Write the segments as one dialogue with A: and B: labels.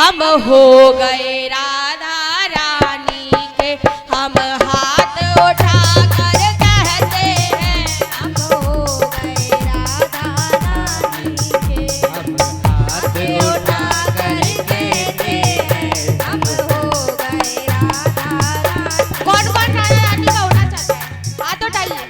A: हम हो गए राधा रानी के। हम हाथ उठा कर कहते हैं हम हो गए राधा रानी के।
B: हम हाथ उठा कर कहते हैं हम हो गए राधा रानी।
A: कौन कौन राधा रानी का होना चाहता है? हाथ उठाइए।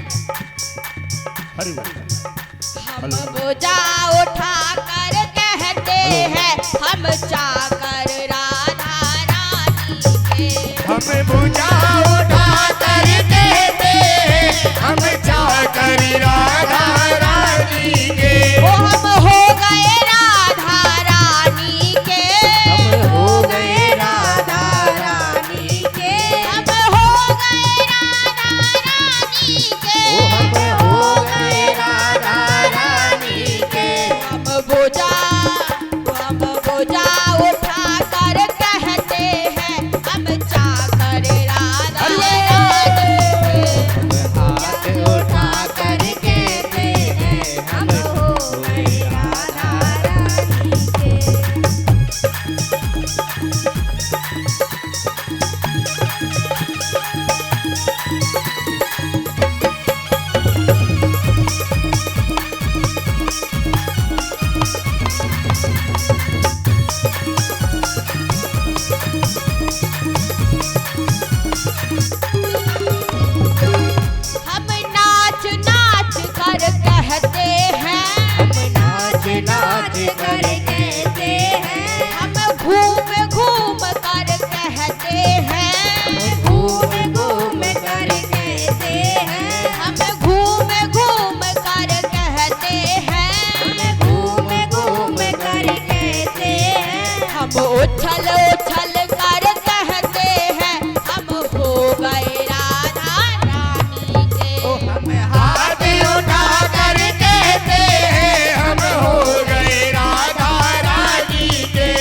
A: हम बोझा उठा कर कहते हैं हम चाकर राधा रानी के।
C: हम बोझा उठा कर कहते हैं हम चाकर राधा रानी के।
A: ओ हम हो गए राधा रानी के।
B: हम हो गए राधा रानी के।
A: हम हो गए राधा रानी के।
B: हम हो गए राधा रानी के।
A: हम बोझा उठा कर कहते हैं हम चाकर राधा रानी के।
B: हाथ उठा कर कहते हैं हम हो गए राधा रानी के।
A: हम नाच नाच कर कहते हैं
B: हम नाच नाच कर कहते हैं
A: हम घूम घूम कर कहते हैं
B: घूम घूम कर कहते हैं
A: हम घूम घूम कर कहते हैं
B: घूम घूम कर कहते हैं
A: हम उछल उछल कर कहते हैं हम हो गए राधा रानी के।
B: हम
C: हाथ उठा कर कहते हैं हम हो गए राधा रानी के।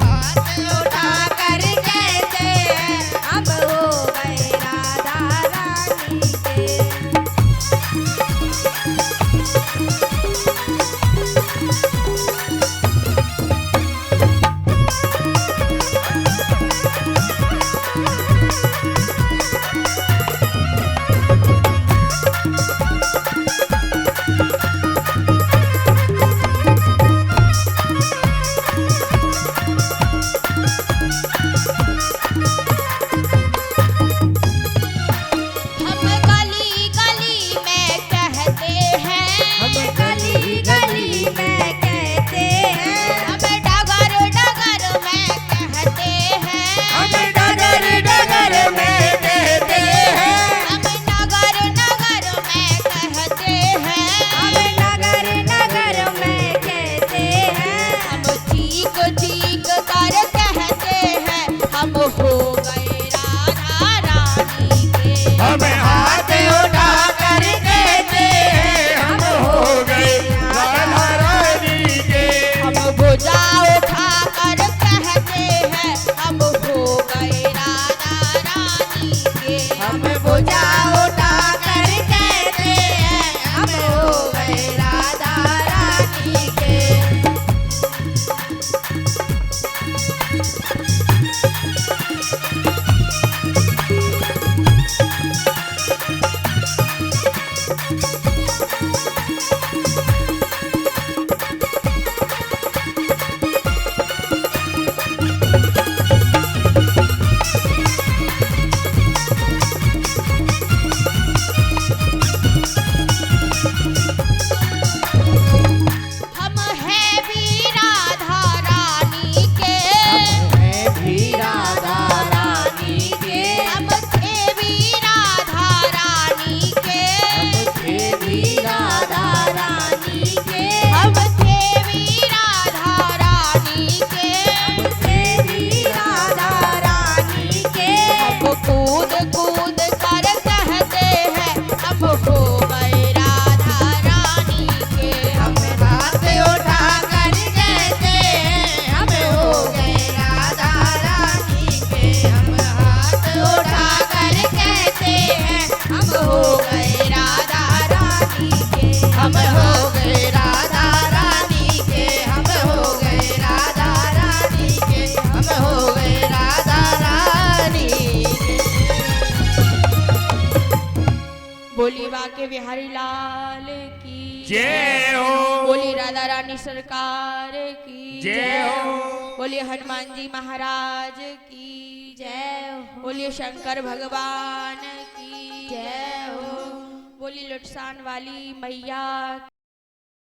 B: हाथ उठा कर कहते हैं हम हो गए राधा रानी के।
A: बोली बाके बिहारी लाल की
C: जय हो।
A: बोली राधा रानी सरकार की
C: जय हो।
A: बोलिए हनुमान जी महाराज की जय हो। बोलिए शंकर भगवान की जय हो। बोली लुटसान वाली मैया